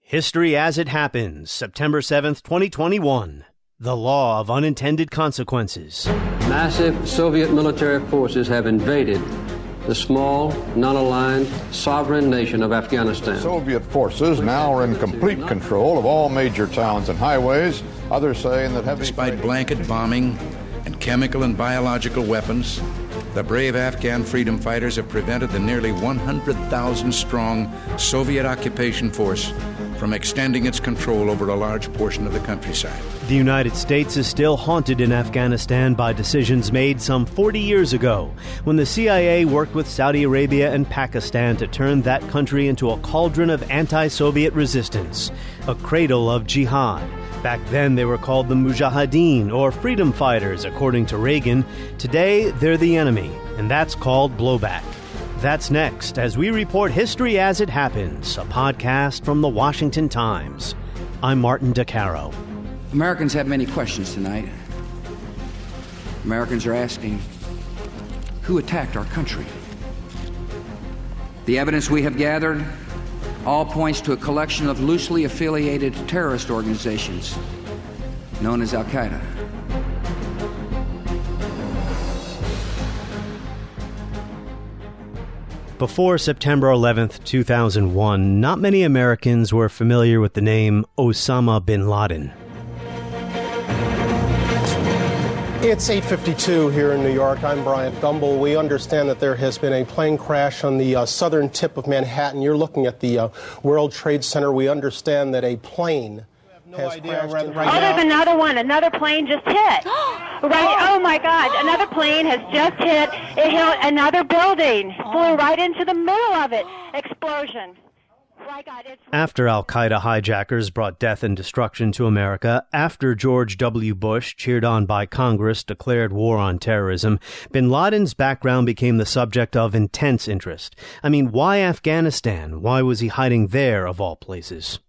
History as it happens, September 7th, 2021. The Law of Unintended Consequences. Massive Soviet military forces have invaded the small, non-aligned, sovereign nation of Afghanistan. Soviet forces now are in complete control of all major towns and highways. Others saying that heavy... Despite blanket bombing and chemical and biological weapons, the brave Afghan freedom fighters have prevented the nearly 100,000-strong Soviet occupation force from extending its control over a large portion of the countryside. The United States is still haunted in Afghanistan by decisions made some 40 years ago when the CIA worked with Saudi Arabia and Pakistan to turn that country into a cauldron of anti-Soviet resistance, a cradle of jihad. Back then they were called the mujahideen, or freedom fighters, according to Reagan. Today they're the enemy, and that's called blowback. That's next, as we report History as It Happens, a podcast from the Washington Times. I'm Martin DeCaro. Americans have many questions tonight. Americans are asking, who attacked our country? The evidence we have gathered all points to a collection of loosely affiliated terrorist organizations known as al-Qaeda. Before September 11th, 2001, not many Americans were familiar with the name Osama bin Laden. It's 8:52 here in New York. I'm Bryant Gumbel. We understand that there has been a plane crash on the southern tip of Manhattan. You're looking at the World Trade Center. We understand that a plane has crashed. There's another one. Another plane just hit. Oh my God! Another plane has just hit. It hit another building. Flew right into the middle of it. Explosion. My God, After al-Qaeda hijackers brought death and destruction to America, after George W. Bush, cheered on by Congress, declared war on terrorism, bin Laden's background became the subject of intense interest. I mean, why Afghanistan? Why was he hiding there, of all places?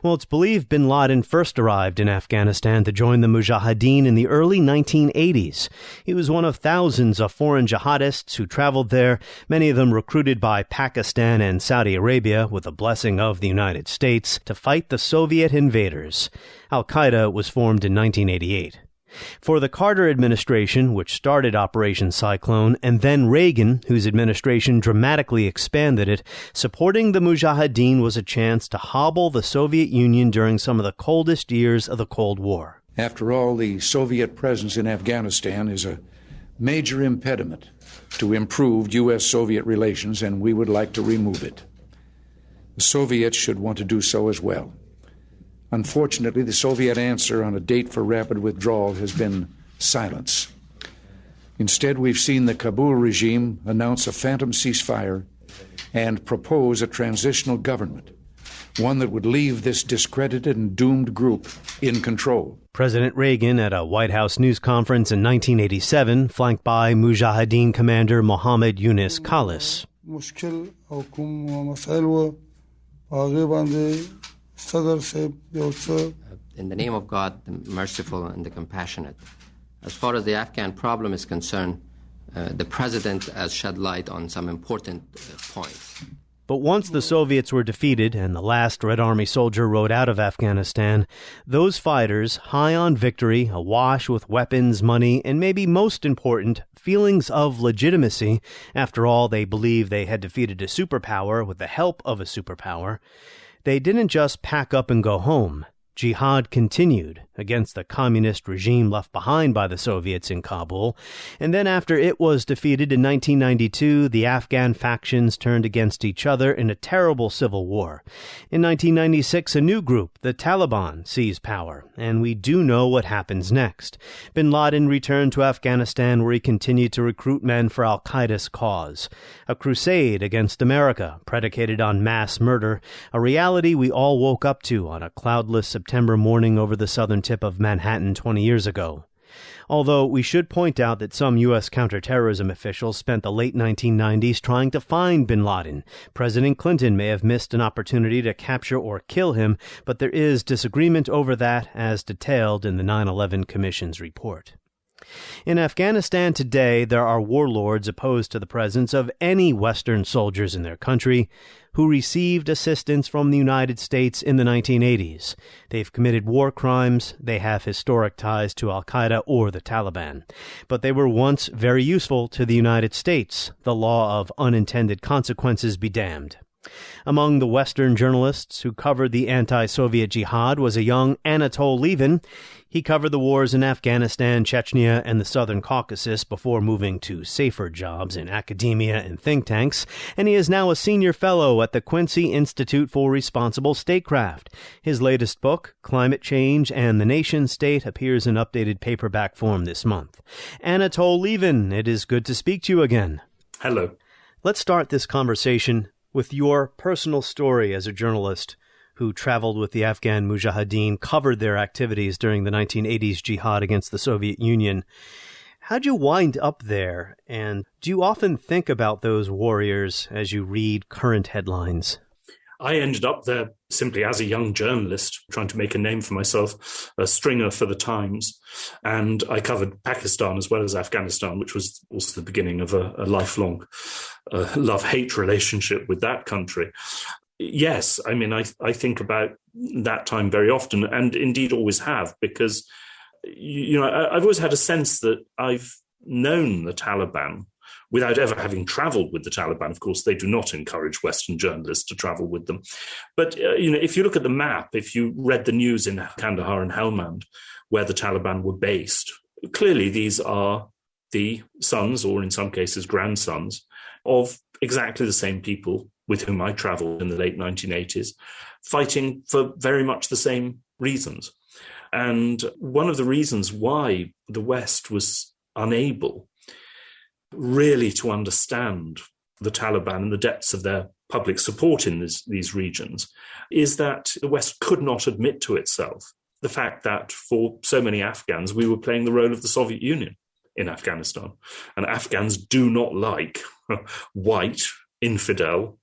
Well, it's believed bin Laden first arrived in Afghanistan to join the mujahideen in the early 1980s. He was one of thousands of foreign jihadists who traveled there, many of them recruited by Pakistan and Saudi Arabia with the blessing of the United States to fight the Soviet invaders. Al-Qaeda was formed in 1988. For the Carter administration, which started Operation Cyclone, and then Reagan, whose administration dramatically expanded it, supporting the Mujahideen was a chance to hobble the Soviet Union during some of the coldest years of the Cold War. After all, the Soviet presence in Afghanistan is a major impediment to improved U.S.-Soviet relations, and we would like to remove it. The Soviets should want to do so as well. Unfortunately, the Soviet answer on a date for rapid withdrawal has been silence. Instead, we've seen the Kabul regime announce a phantom ceasefire and propose a transitional government, one that would leave this discredited and doomed group in control. President Reagan, at a White House news conference in 1987, flanked by Mujahideen commander Mohammed Yunus Khalis. In the name of God, the merciful and the compassionate. As far as the Afghan problem is concerned, the president has shed light on some important points. But once the Soviets were defeated and the last Red Army soldier rode out of Afghanistan, those fighters, high on victory, awash with weapons, money, and maybe most important, feelings of legitimacy, after all, they believed they had defeated a superpower with the help of a superpower, they didn't just pack up and go home. Jihad continued against the communist regime left behind by the Soviets in Kabul, and then after it was defeated in 1992, the Afghan factions turned against each other in a terrible civil war. In 1996, a new group, the Taliban, seized power, and we do know what happens next. Bin Laden returned to Afghanistan, where he continued to recruit men for al-Qaeda's cause. A crusade against America, predicated on mass murder, a reality we all woke up to on a cloudless September morning over the southern tip of Manhattan 20 years ago. Although we should point out that some U.S. counterterrorism officials spent the late 1990s trying to find bin Laden. President Clinton may have missed an opportunity to capture or kill him, but there is disagreement over that, as detailed in the 9/11 Commission's report. In Afghanistan today, there are warlords opposed to the presence of any Western soldiers in their country who received assistance from the United States in the 1980s. They've committed war crimes, they have historic ties to al-Qaeda or the Taliban. But they were once very useful to the United States. The law of unintended consequences be damned. Among the Western journalists who covered the anti-Soviet jihad was a young Anatol Lieven. He covered the wars in Afghanistan, Chechnya, and the Southern Caucasus before moving to safer jobs in academia and think tanks, and he is now a senior fellow at the Quincy Institute for Responsible Statecraft. His latest book, Climate Change and the Nation State, appears in updated paperback form this month. Anatol Lieven, it is good to speak to you again. Hello. Let's start this conversation with your personal story as a journalist who traveled with the Afghan mujahideen, covered their activities during the 1980s jihad against the Soviet Union. How'd you wind up there, and do you often think about those warriors as you read current headlines? I ended up there simply as a young journalist, trying to make a name for myself, a stringer for the Times. And I covered Pakistan as well as Afghanistan, which was also the beginning of a lifelong love-hate relationship with that country. Yes, I mean, I think about that time very often, and indeed always have, because, I've always had a sense that I've known the Taliban without ever having traveled with the Taliban. Of course, they do not encourage Western journalists to travel with them. But, if you look at the map, if you read the news in Kandahar and Helmand, where the Taliban were based, clearly these are the sons, or in some cases grandsons, of exactly the same people with whom I traveled in the late 1980s, fighting for very much the same reasons. And one of the reasons why the West was unable really to understand the Taliban and the depths of their public support in these regions is that the West could not admit to itself the fact that for so many Afghans, we were playing the role of the Soviet Union in Afghanistan. And Afghans do not like white, infidel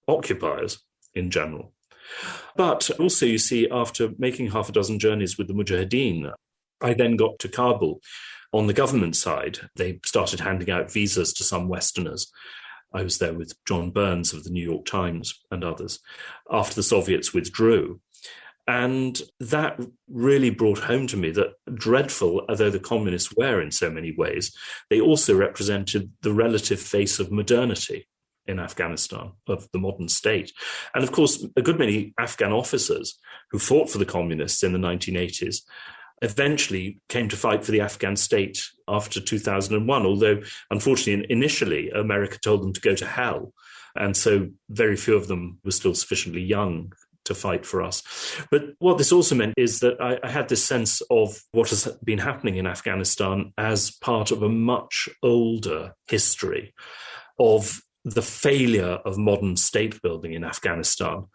occupiers in general. But also, you see, after making half a dozen journeys with the mujahideen, I then got to Kabul. On the government side, they started handing out visas to some Westerners. I was there with John Burns of the New York Times and others after the Soviets withdrew. And that really brought home to me that, dreadful although the communists were in so many ways, they also represented the relative face of modernity in Afghanistan, of the modern state. And of course, a good many Afghan officers who fought for the communists in the 1980s eventually came to fight for the Afghan state after 2001, although unfortunately initially America told them to go to hell. And so very few of them were still sufficiently young to fight for us. But what this also meant is that I had this sense of what has been happening in Afghanistan as part of a much older history of the failure of modern state building in Afghanistan,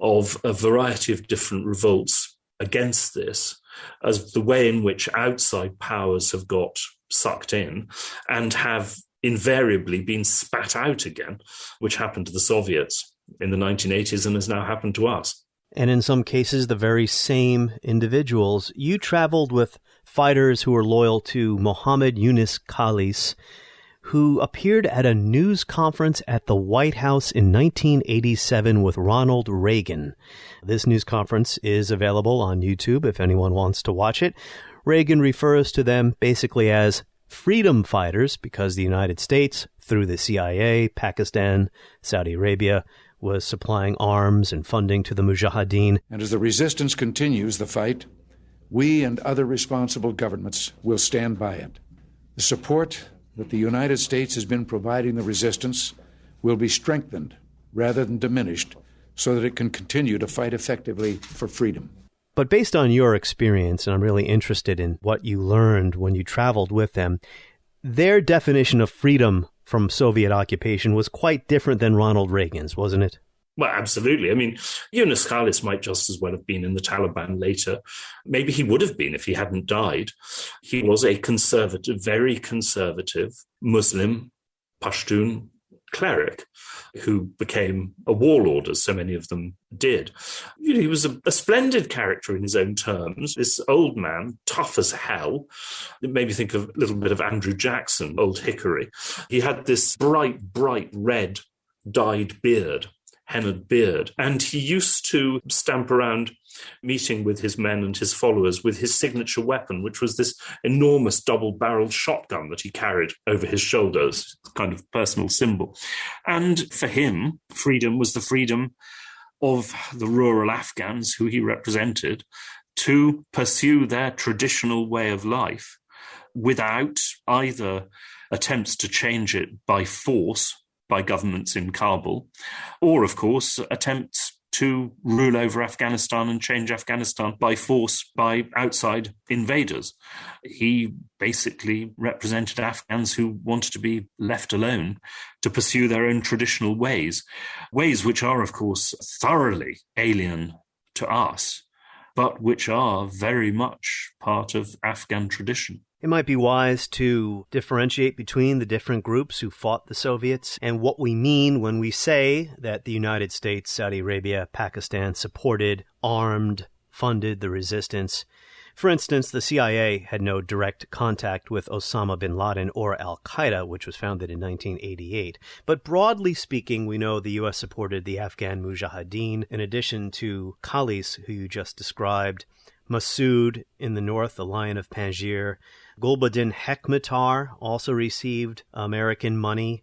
of a variety of different revolts against this, as the way in which outside powers have got sucked in and have invariably been spat out again, which happened to the Soviets in the 1980s and has now happened to us. And in some cases, the very same individuals. You traveled with fighters who were loyal to Mohammed Yunus Khalis, who appeared at a news conference at the White House in 1987 with Ronald Reagan. This news conference is available on YouTube if anyone wants to watch it. Reagan refers to them basically as freedom fighters because the United States, through the CIA, Pakistan, Saudi Arabia, was supplying arms and funding to the mujahideen. And as the resistance continues the fight, we and other responsible governments will stand by it. The support that the United States has been providing the resistance will be strengthened rather than diminished so that it can continue to fight effectively for freedom. But based on your experience, and I'm really interested in what you learned when you traveled with them, their definition of freedom from Soviet occupation was quite different than Ronald Reagan's, wasn't it? Well, absolutely. I mean, Yunus Khalis might just as well have been in the Taliban later. Maybe he would have been if he hadn't died. He was a conservative, very conservative Muslim, Pashtun, cleric who became a warlord, as so many of them did. He was a splendid character in his own terms. This old man, tough as hell. It made me think of a little bit of Andrew Jackson, Old Hickory. He had this bright red dyed beard, hennaed beard, and he used to stamp around meeting with his men and his followers with his signature weapon, which was this enormous double-barreled shotgun that he carried over his shoulders, kind of personal symbol. And for him, freedom was the freedom of the rural Afghans who he represented to pursue their traditional way of life without either attempts to change it by force by governments in Kabul, or, of course, attempts to rule over Afghanistan and change Afghanistan by force by outside invaders. He basically represented Afghans who wanted to be left alone to pursue their own traditional ways which are, of course, thoroughly alien to us, but which are very much part of Afghan tradition. It might be wise to differentiate between the different groups who fought the Soviets and what we mean when we say that the United States, Saudi Arabia, Pakistan supported, armed, funded the resistance. For instance, the CIA had no direct contact with Osama bin Laden or al-Qaeda, which was founded in 1988. But broadly speaking, we know the U.S. supported the Afghan mujahideen, in addition to Khalis, who you just described, Massoud in the north, the Lion of Panjshir. Gulbuddin Hekmatyar also received American money.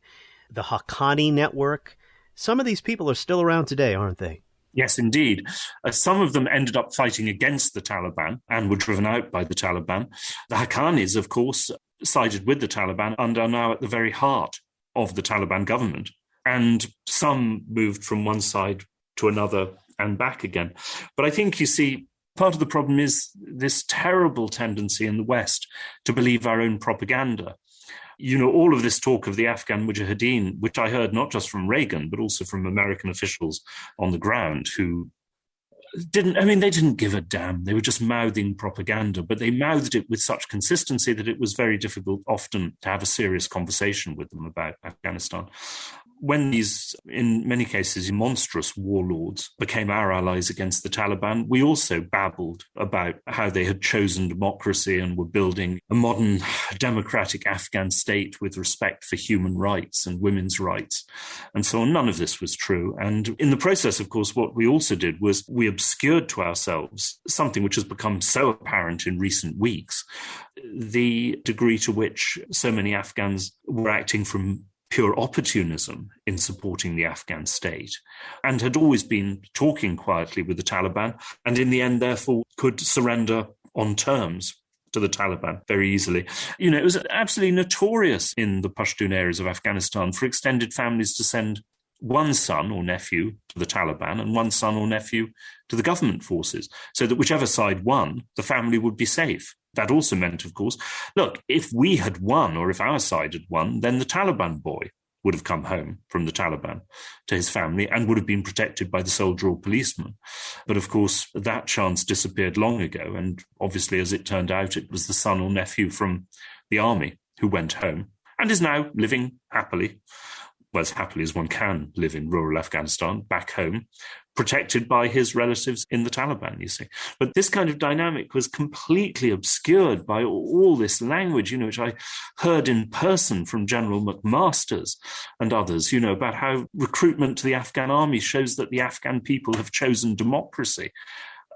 The Haqqani network. Some of these people are still around today, aren't they? Yes, indeed. Some of them ended up fighting against the Taliban and were driven out by the Taliban. The Haqqanis, of course, sided with the Taliban and are now at the very heart of the Taliban government. And some moved from one side to another and back again. But I think, you see, part of the problem is this terrible tendency in the West to believe our own propaganda. You know, all of this talk of the Afghan mujahideen, which I heard not just from Reagan, but also from American officials on the ground who they didn't give a damn. They were just mouthing propaganda, but they mouthed it with such consistency that it was very difficult often to have a serious conversation with them about Afghanistan. When these, in many cases, monstrous warlords became our allies against the Taliban, we also babbled about how they had chosen democracy and were building a modern democratic Afghan state with respect for human rights and women's rights, and so on. None of this was true. And in the process, of course, what we also did was we obscured to ourselves something which has become so apparent in recent weeks, the degree to which so many Afghans were acting from pure opportunism in supporting the Afghan state and had always been talking quietly with the Taliban and in the end, therefore, could surrender on terms to the Taliban very easily. You know, it was absolutely notorious in the Pashtun areas of Afghanistan for extended families to send one son or nephew to the Taliban and one son or nephew to the government forces, so that whichever side won, the family would be safe. That also meant, of course, look, if we had won or if our side had won, then the Taliban boy would have come home from the Taliban to his family and would have been protected by the soldier or policeman. But of course, that chance disappeared long ago. And obviously, as it turned out, it was the son or nephew from the army who went home and is now living happily, well, as happily as one can live in rural Afghanistan, back home, protected by his relatives in the Taliban, you see. But this kind of dynamic was completely obscured by all this language, you know, which I heard in person from General McMaster's and others, you know, about how recruitment to the Afghan army shows that the Afghan people have chosen democracy.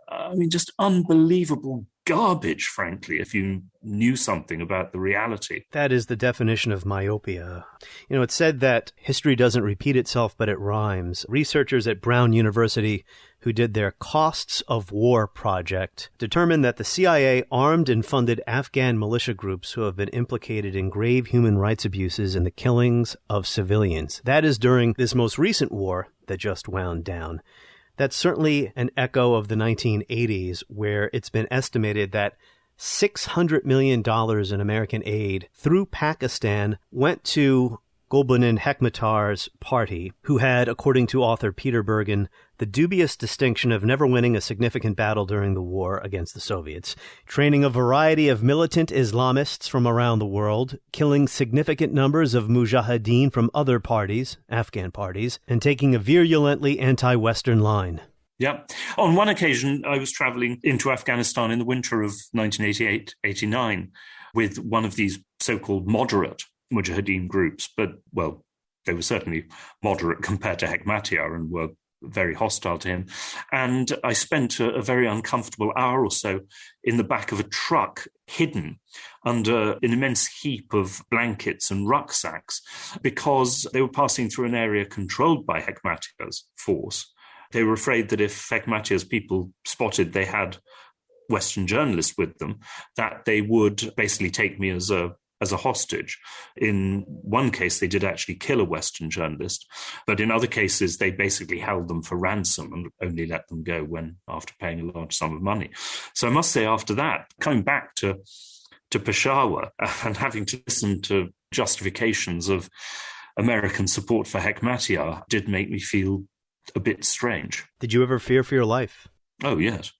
I mean, just unbelievable garbage, frankly, if you knew something about the reality. That is the definition of myopia. You know, it's said that history doesn't repeat itself, but it rhymes. Researchers at Brown University who did their Costs of War project determined that the CIA armed and funded Afghan militia groups who have been implicated in grave human rights abuses and the killings of civilians. That is during this most recent war that just wound down. That's certainly an echo of the 1980s, where it's been estimated that $600 million in American aid through Pakistan went to Gulbuddin Hekmatyar's party, who had, according to author Peter Bergen, the dubious distinction of never winning a significant battle during the war against the Soviets, training a variety of militant Islamists from around the world, killing significant numbers of mujahideen from other parties, Afghan parties, and taking a virulently anti-Western line. Yeah. On one occasion, I was traveling into Afghanistan in the winter of 1988-89 with one of these so-called moderate mujahideen groups, but, well, they were certainly moderate compared to Hekmatyar and were very hostile to him. And I spent a very uncomfortable hour or so in the back of a truck, hidden under an immense heap of blankets and rucksacks, because they were passing through an area controlled by Hekmatyar's force. They were afraid that if Hekmatyar's people spotted they had Western journalists with them, that they would basically take me as a hostage. In one case, they did actually kill a Western journalist, but in other cases, they basically held them for ransom and only let them go after paying a large sum of money. So I must say, after that, coming back to Peshawar and having to listen to justifications of American support for Hekmatyar did make me feel a bit strange. Did you ever fear for your life? Oh, yes.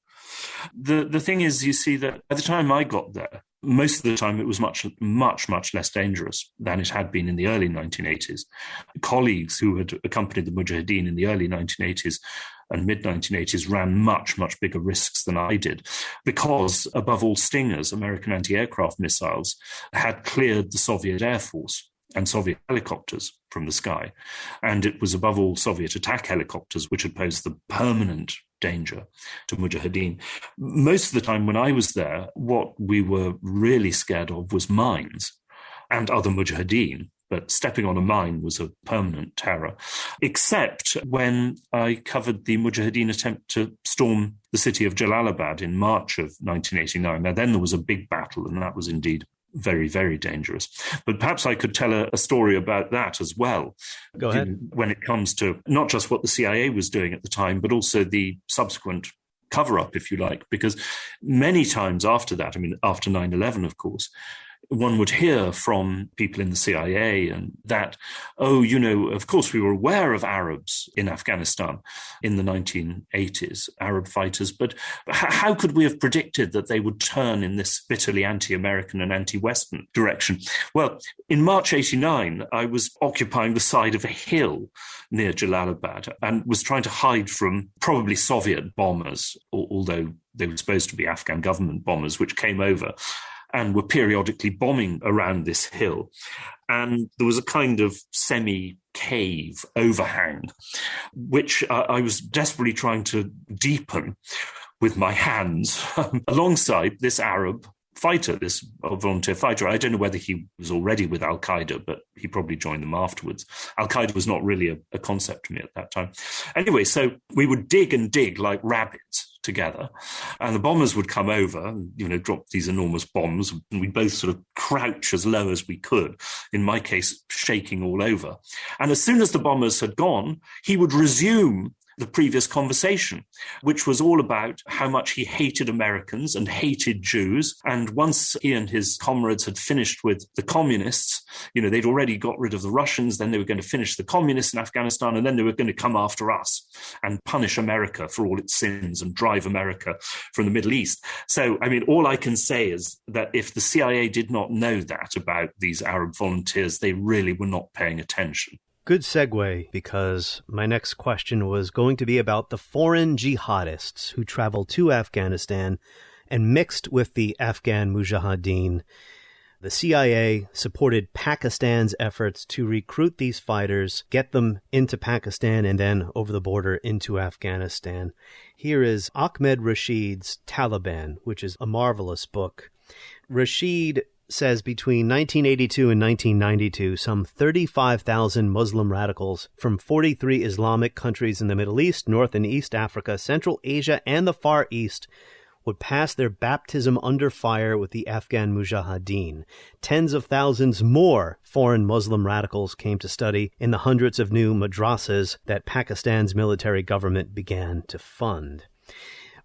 The thing is, you see, that by the time I got there, most of the time it was much, much, much less dangerous than it had been in the early 1980s. Colleagues who had accompanied the Mujahideen in the early 1980s and mid-1980s ran much, much bigger risks than I did, because, above all, Stingers, American anti-aircraft missiles, had cleared the Soviet Air Force and Soviet helicopters from the sky. And it was, above all, Soviet attack helicopters which had posed the permanent danger to Mujahideen. Most of the time when I was there, what we were really scared of was mines and other Mujahideen, but stepping on a mine was a permanent terror, except when I covered the Mujahideen attempt to storm the city of Jalalabad in March of 1989. Now, then there was a big battle, and that was indeed very, very dangerous. But perhaps I could tell a story about that as well. Go ahead. When it comes to not just what the CIA was doing at the time, but also the subsequent cover-up, if you like, because many times after that, I mean, after 9/11, of course, one would hear from people in the CIA and that, of course, we were aware of Arabs in Afghanistan in the 1980s, Arab fighters, but how could we have predicted that they would turn in this bitterly anti-American and anti-Western direction? Well, in March 89, I was occupying the side of a hill near Jalalabad and was trying to hide from probably Soviet bombers, although they were supposed to be Afghan government bombers, which came over and were periodically bombing around this hill. And there was a kind of semi-cave overhang, which I was desperately trying to deepen with my hands alongside this Arab fighter, this volunteer fighter. I don't know whether he was already with al-Qaeda, but he probably joined them afterwards. Al-Qaeda was not really a concept to me at that time. Anyway, so we would dig and dig like rabbits together, and the bombers would come over and, drop these enormous bombs, and we'd both sort of crouch as low as we could, in my case, shaking all over. And as soon as the bombers had gone, he would resume the previous conversation, which was all about how much he hated Americans and hated Jews. And once he and his comrades had finished with the communists, they'd already got rid of the Russians, then they were going to finish the communists in Afghanistan, and then they were going to come after us and punish America for all its sins and drive America from the Middle East. So, all I can say is that if the CIA did not know that about these Arab volunteers, they really were not paying attention. Good segue, because my next question was going to be about the foreign jihadists who traveled to Afghanistan and mixed with the Afghan mujahideen. The CIA supported Pakistan's efforts to recruit these fighters, get them into Pakistan, and then over the border into Afghanistan. Here is Ahmed Rashid's Taliban, which is a marvelous book. Rashid says between 1982 and 1992, some 35,000 Muslim radicals from 43 Islamic countries in the Middle East, North and East Africa, Central Asia, and the Far East would pass their baptism under fire with the Afghan mujahideen. Tens of thousands more foreign Muslim radicals came to study in the hundreds of new madrasas that Pakistan's military government began to fund.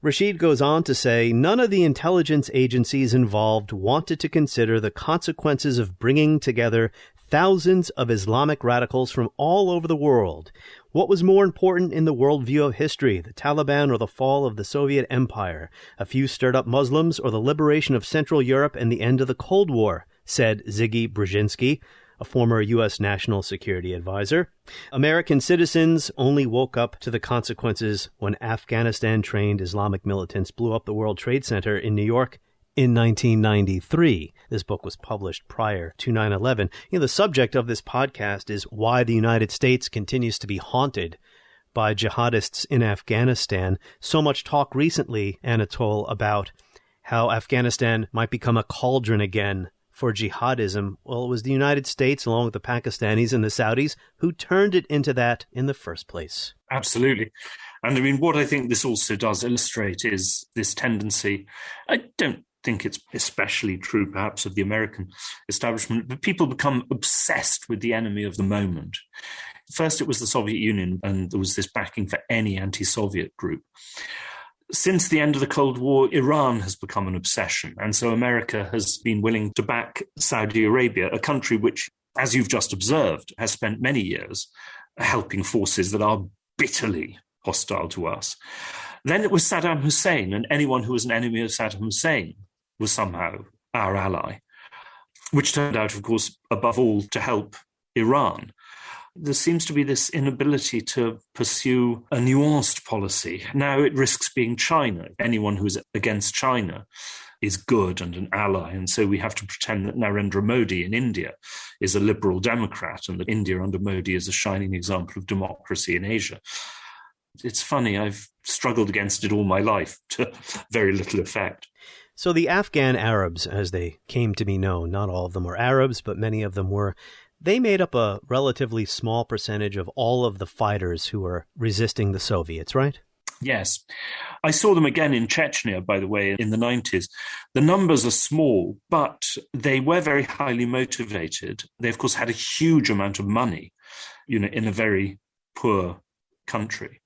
Rashid goes on to say, none of the intelligence agencies involved wanted to consider the consequences of bringing together thousands of Islamic radicals from all over the world What was more important in the worldview of history, the Taliban or the fall of the Soviet Empire? A few stirred-up Muslims or the liberation of Central Europe and the end of the Cold War, said Ziggy Brzezinski, a former U.S. National Security Advisor. American citizens only woke up to the consequences when Afghanistan-trained Islamic militants blew up the World Trade Center in New York in 1993. This book was published prior to 9/11. The subject of this podcast is why the United States continues to be haunted by jihadists in Afghanistan. So much talk recently, Anatol, about how Afghanistan might become a cauldron again for jihadism. Well, it was the United States, along with the Pakistanis and the Saudis, who turned it into that in the first place. Absolutely. And I mean, what I think this also does illustrate is this tendency. I don't think it's especially true, perhaps, of the American establishment, but people become obsessed with the enemy of the moment. First, it was the Soviet Union, and there was this backing for any anti-Soviet group. Since the end of the Cold War, Iran has become an obsession. And so America has been willing to back Saudi Arabia, a country which, as you've just observed, has spent many years helping forces that are bitterly hostile to us. Then it was Saddam Hussein, and anyone who was an enemy of Saddam Hussein was somehow our ally, which turned out, of course, above all, to help Iran. There seems to be this inability to pursue a nuanced policy. Now it risks being China. Anyone who is against China is good and an ally. And so we have to pretend that Narendra Modi in India is a liberal Democrat and that India under Modi is a shining example of democracy in Asia. It's funny, I've struggled against it all my life to very little effect. So the Afghan Arabs, as they came to be known, not all of them were Arabs, but many of them were, they made up a relatively small percentage of all of the fighters who were resisting the Soviets, right? Yes. I saw them again in Chechnya, by the way, in the 90s. The numbers are small, but they were very highly motivated. They, of course, had a huge amount of money, in a very poor country.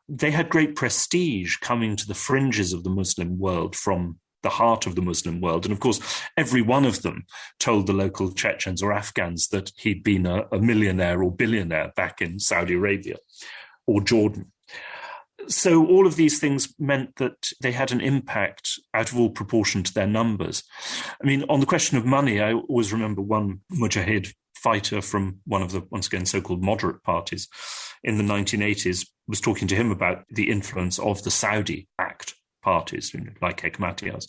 They had great prestige coming to the fringes of the Muslim world from the heart of the Muslim world. And of course, every one of them told the local Chechens or Afghans that he'd been a millionaire or billionaire back in Saudi Arabia or Jordan. So all of these things meant that they had an impact out of all proportion to their numbers. I mean, on the question of money, I always remember one mujahid fighter from one of the, once again, so-called moderate parties in the 1980s was talking to him about the influence of the Saudi-backed parties, like Hekmatyar's.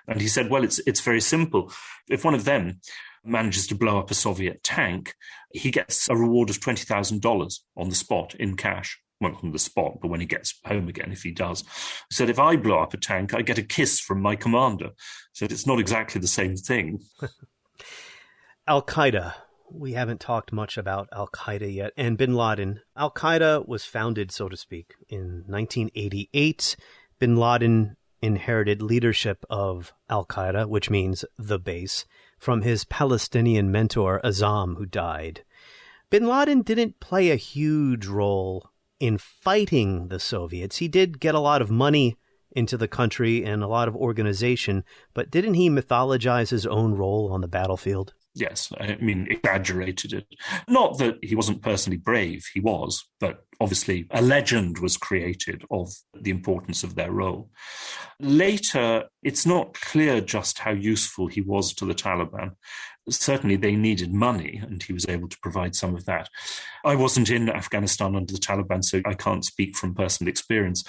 And he said, well, it's very simple. If one of them manages to blow up a Soviet tank, he gets a reward of $20,000 on the spot in cash. Well, on the spot, but when he gets home again, if he does. He said, if I blow up a tank, I get a kiss from my commander. He said, it's not exactly the same thing. Al-Qaeda. We haven't talked much about al-Qaeda yet. And bin Laden. Al-Qaeda was founded, so to speak, in 1988. Bin Laden inherited leadership of al-Qaeda, which means the base, from his Palestinian mentor, Azam, who died. Bin Laden didn't play a huge role in fighting the Soviets. He did get a lot of money into the country and a lot of organization, but didn't he mythologize his own role on the battlefield? Yes, I mean, exaggerated it. Not that he wasn't personally brave, he was, but obviously a legend was created of the importance of their role. Later, it's not clear just how useful he was to the Taliban. Certainly they needed money, and he was able to provide some of that. I wasn't in Afghanistan under the Taliban, so I can't speak from personal experience.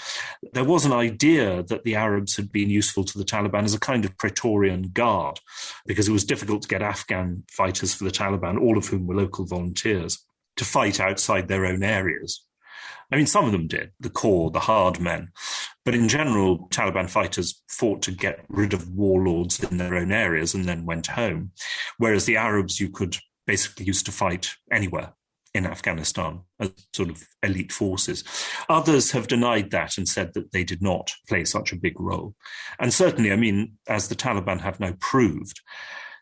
There was an idea that the Arabs had been useful to the Taliban as a kind of Praetorian guard, because it was difficult to get Afghan fighters for the Taliban, all of whom were local volunteers, to fight outside their own areas. I mean, some of them did, the core, the hard men. But in general, Taliban fighters fought to get rid of warlords in their own areas and then went home. Whereas the Arabs, you could basically use to fight anywhere in Afghanistan as sort of elite forces. Others have denied that and said that they did not play such a big role. And certainly, I mean, as the Taliban have now proved,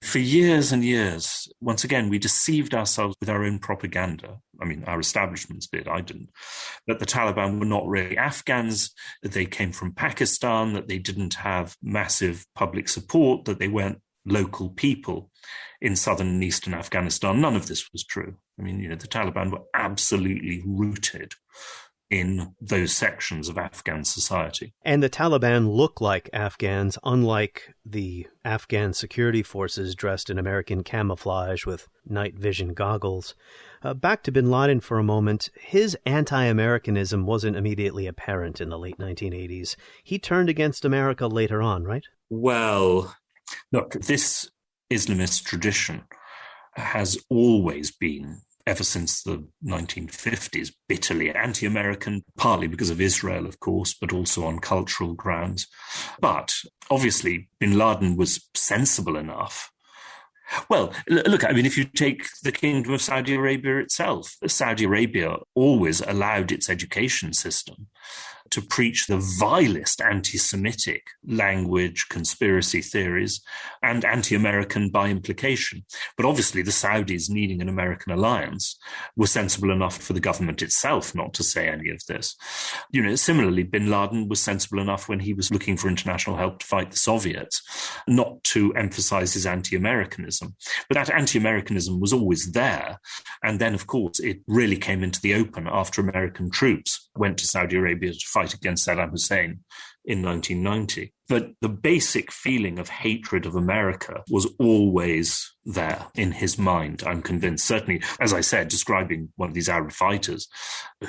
for years and years, once again, we deceived ourselves with our own propaganda. I mean, our establishments did, I didn't. That the Taliban were not really Afghans, that they came from Pakistan, that they didn't have massive public support, that they weren't local people in southern and eastern Afghanistan. None of this was true. I mean, the Taliban were absolutely rooted in those sections of Afghan society. And the Taliban look like Afghans, unlike the Afghan security forces dressed in American camouflage with night vision goggles. Back to bin Laden for a moment. His anti-Americanism wasn't immediately apparent in the late 1980s. He turned against America later on, right? Well, look, this Islamist tradition has always been, ever since the 1950s, bitterly anti-American, partly because of Israel, of course, but also on cultural grounds. But obviously, bin Laden was sensible enough. Well, look, I mean, if you take the Kingdom of Saudi Arabia itself, Saudi Arabia always allowed its education system to preach the vilest anti-Semitic language, conspiracy theories, and anti-American by implication. But obviously the Saudis, needing an American alliance, were sensible enough for the government itself not to say any of this. Similarly, bin Laden was sensible enough when he was looking for international help to fight the Soviets, not to emphasize his anti-Americanism. But that anti-Americanism was always there. And then, of course, it really came into the open after American troops went to Saudi Arabia to fight against Saddam Hussein in 1990. But the basic feeling of hatred of America was always there in his mind, I'm convinced. Certainly, as I said, describing one of these Arab fighters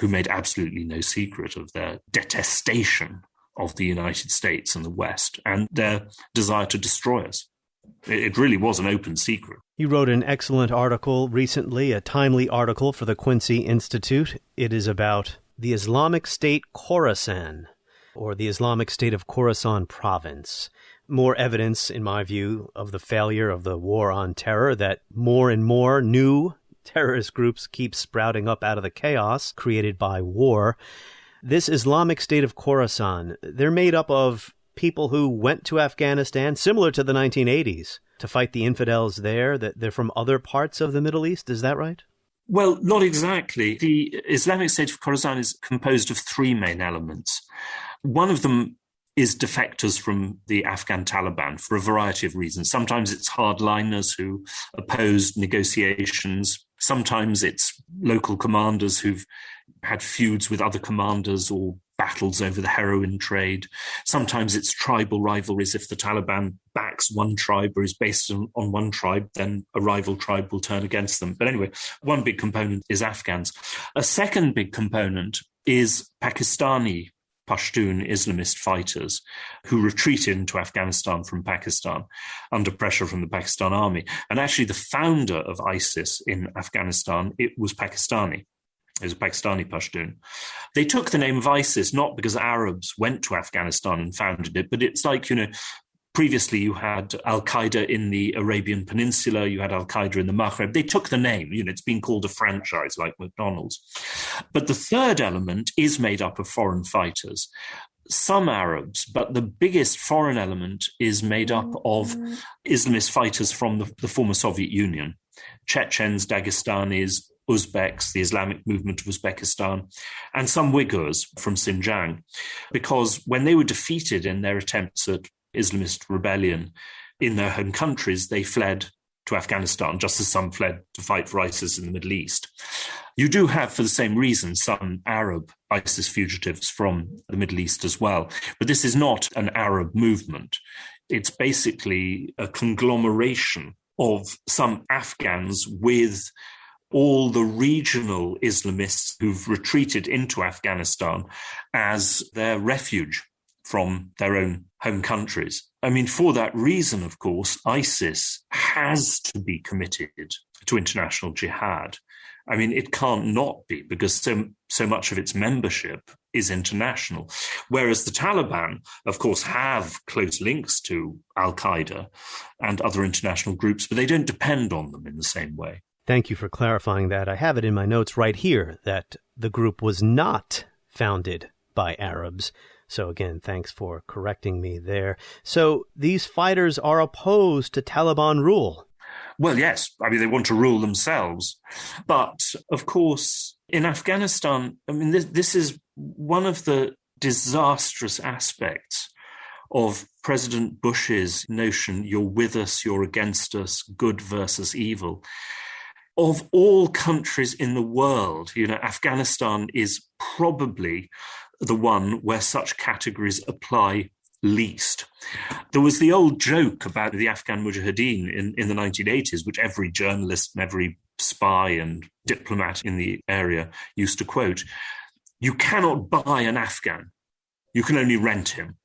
who made absolutely no secret of their detestation of the United States and the West and their desire to destroy us. It really was an open secret. You wrote an excellent article recently, a timely article for the Quincy Institute. It is about the Islamic State Khorasan, or the Islamic State of Khorasan province. More evidence, in my view, of the failure of the war on terror, that more and more new terrorist groups keep sprouting up out of the chaos created by war. This Islamic State of Khorasan, they're made up of people who went to Afghanistan, similar to the 1980s, to fight the infidels there, that they're from other parts of the Middle East. Is that right? Well, not exactly. The Islamic State of Khorasan is composed of three main elements. One of them is defectors from the Afghan Taliban for a variety of reasons. Sometimes it's hardliners who opposed negotiations. Sometimes it's local commanders who've had feuds with other commanders or battles over the heroin trade. Sometimes it's tribal rivalries. If the Taliban backs one tribe or is based on one tribe, then a rival tribe will turn against them. But anyway, one big component is Afghans. A second big component is Pakistani Pashtun Islamist fighters who retreated into Afghanistan from Pakistan under pressure from the Pakistan army. And actually the founder of ISIS in Afghanistan, it was Pakistani. It was a Pakistani Pashtun. They took the name of ISIS not because Arabs went to Afghanistan and founded it, but it's like, previously you had al-Qaeda in the Arabian Peninsula, you had al-Qaeda in the Maghreb. They took the name, it's been called a franchise like McDonald's. But the third element is made up of foreign fighters. Some Arabs, but the biggest foreign element is made up of Islamist fighters from the former Soviet Union, Chechens, Dagestanis, Uzbeks, the Islamic movement of Uzbekistan, and some Uyghurs from Xinjiang, because when they were defeated in their attempts at Islamist rebellion in their home countries, they fled to Afghanistan, just as some fled to fight for ISIS in the Middle East. You do have, for the same reason, some Arab ISIS fugitives from the Middle East as well. But this is not an Arab movement. It's basically a conglomeration of some Afghans with all the regional Islamists who've retreated into Afghanistan as their refuge from their own home countries. I mean, for that reason, of course, ISIS has to be committed to international jihad. I mean, it can't not be, because so much of its membership is international. Whereas the Taliban, of course, have close links to al-Qaeda and other international groups, but they don't depend on them in the same way. Thank you for clarifying that. I have it in my notes right here that the group was not founded by Arabs. So again, thanks for correcting me there. So these fighters are opposed to Taliban rule. Well, yes. I mean, they want to rule themselves. But, of course, in Afghanistan, I mean, this is one of the disastrous aspects of President Bush's notion, you're with us, you're against us, good versus evil. of all countries in the world, Afghanistan is probably the one where such categories apply least. There was the old joke about the Afghan mujahideen in the 1980s, which every journalist and every spy and diplomat in the area used to quote. You cannot buy an Afghan. You can only rent him.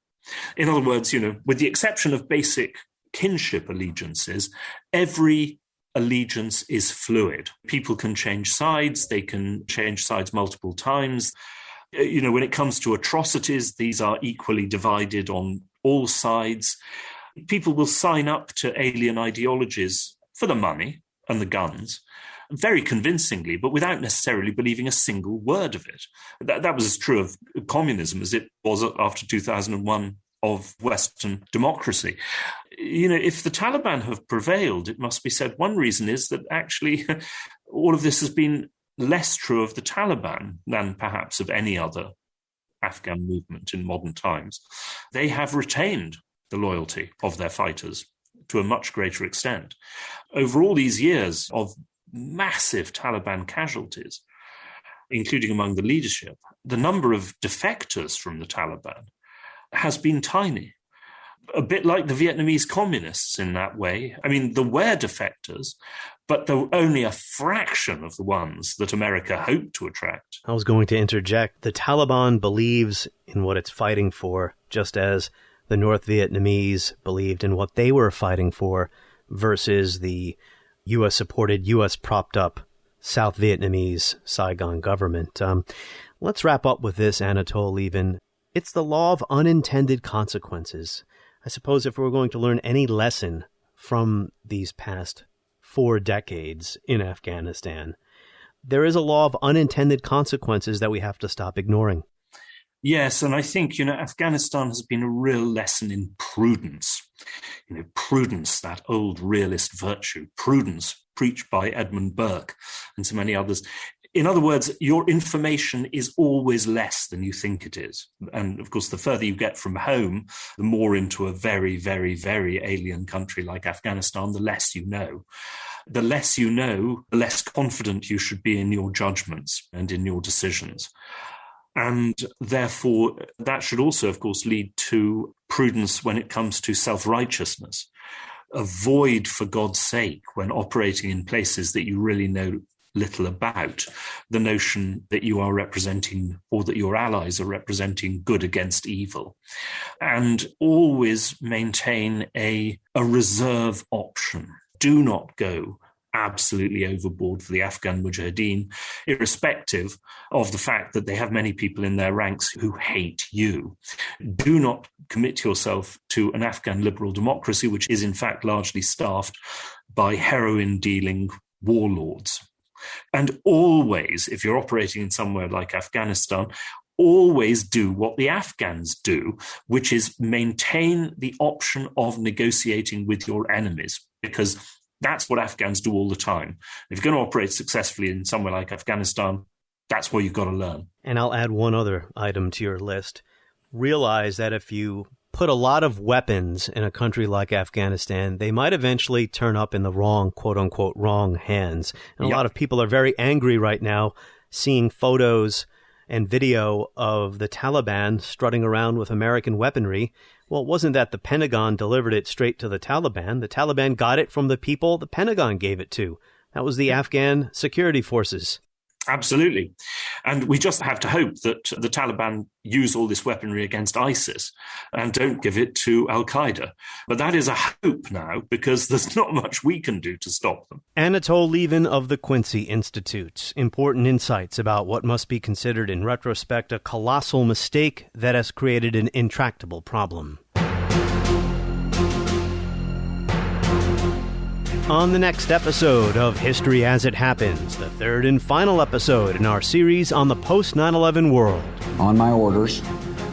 In other words, with the exception of basic kinship allegiances, every allegiance is fluid. People can change sides. They can change sides multiple times. When it comes to atrocities, these are equally divided on all sides. People will sign up to alien ideologies for the money and the guns, very convincingly, but without necessarily believing a single word of it. That was as true of communism as it was after 2001 of Western democracy. If the Taliban have prevailed, it must be said, one reason is that actually all of this has been less true of the Taliban than perhaps of any other Afghan movement in modern times. They have retained the loyalty of their fighters to a much greater extent. Over all these years of massive Taliban casualties, including among the leadership, the number of defectors from the Taliban has been tiny. A bit like the Vietnamese communists in that way. I mean, there were defectors, but there were only a fraction of the ones that America hoped to attract. I was going to interject. The Taliban believes in what it's fighting for, just as the North Vietnamese believed in what they were fighting for, versus the U.S.-supported, U.S.-propped-up South Vietnamese Saigon government. Let's wrap up with this, Anatol Lieven. It's the law of unintended consequences. I suppose if we're going to learn any lesson from these past 4 decades in Afghanistan, there is a law of unintended consequences that we have to stop ignoring. Yes, and I think, Afghanistan has been a real lesson in prudence. Prudence, that old realist virtue, prudence preached by Edmund Burke and so many others. In other words, your information is always less than you think it is. And of course, the further you get from home, the more into a very, very, very alien country like Afghanistan, the less you know. The less you know, the less confident you should be in your judgments and in your decisions. And therefore, that should also, of course, lead to prudence when it comes to self-righteousness. Avoid, for God's sake, when operating in places that you really know little about, the notion that you are representing or that your allies are representing good against evil. And always maintain a reserve option. Do not go absolutely overboard for the Afghan mujahideen, irrespective of the fact that they have many people in their ranks who hate you. Do not commit yourself to an Afghan liberal democracy, which is in fact largely staffed by heroin-dealing warlords. And always, if you're operating in somewhere like Afghanistan, always do what the Afghans do, which is maintain the option of negotiating with your enemies, because that's what Afghans do all the time. If you're going to operate successfully in somewhere like Afghanistan, that's where you've got to learn. And I'll add one other item to your list. Realize that if you put a lot of weapons in a country like Afghanistan, they might eventually turn up in the wrong, quote-unquote, wrong hands. And a lot of people are very angry right now seeing photos and video of the Taliban strutting around with American weaponry. Well, it wasn't that the Pentagon delivered it straight to the Taliban. The Taliban got it from the people the Pentagon gave it to. That was the Afghan security forces. Absolutely. And we just have to hope that the Taliban use all this weaponry against ISIS and don't give it to al-Qaeda. But that is a hope now, because there's not much we can do to stop them. Anatol Lieven of the Quincy Institute. Important insights about what must be considered in retrospect a colossal mistake that has created an intractable problem. On the next episode of History as It Happens, the third and final episode in our series on the post-9/11 world. On my orders,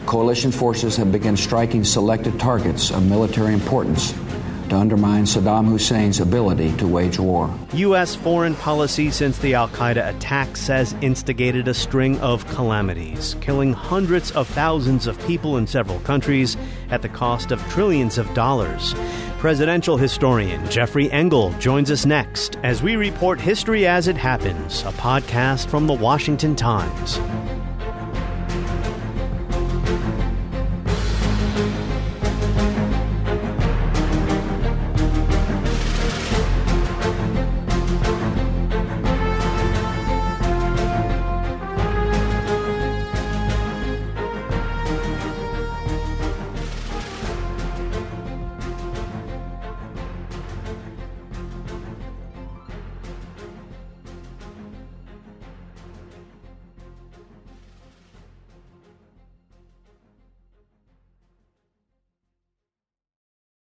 coalition forces have begun striking selected targets of military importance to undermine Saddam Hussein's ability to wage war. U.S. foreign policy since the al-Qaeda attacks has instigated a string of calamities, killing hundreds of thousands of people in several countries at the cost of trillions of dollars. Presidential historian Jeffrey Engel joins us next as we report History as It Happens, a podcast from the Washington Times.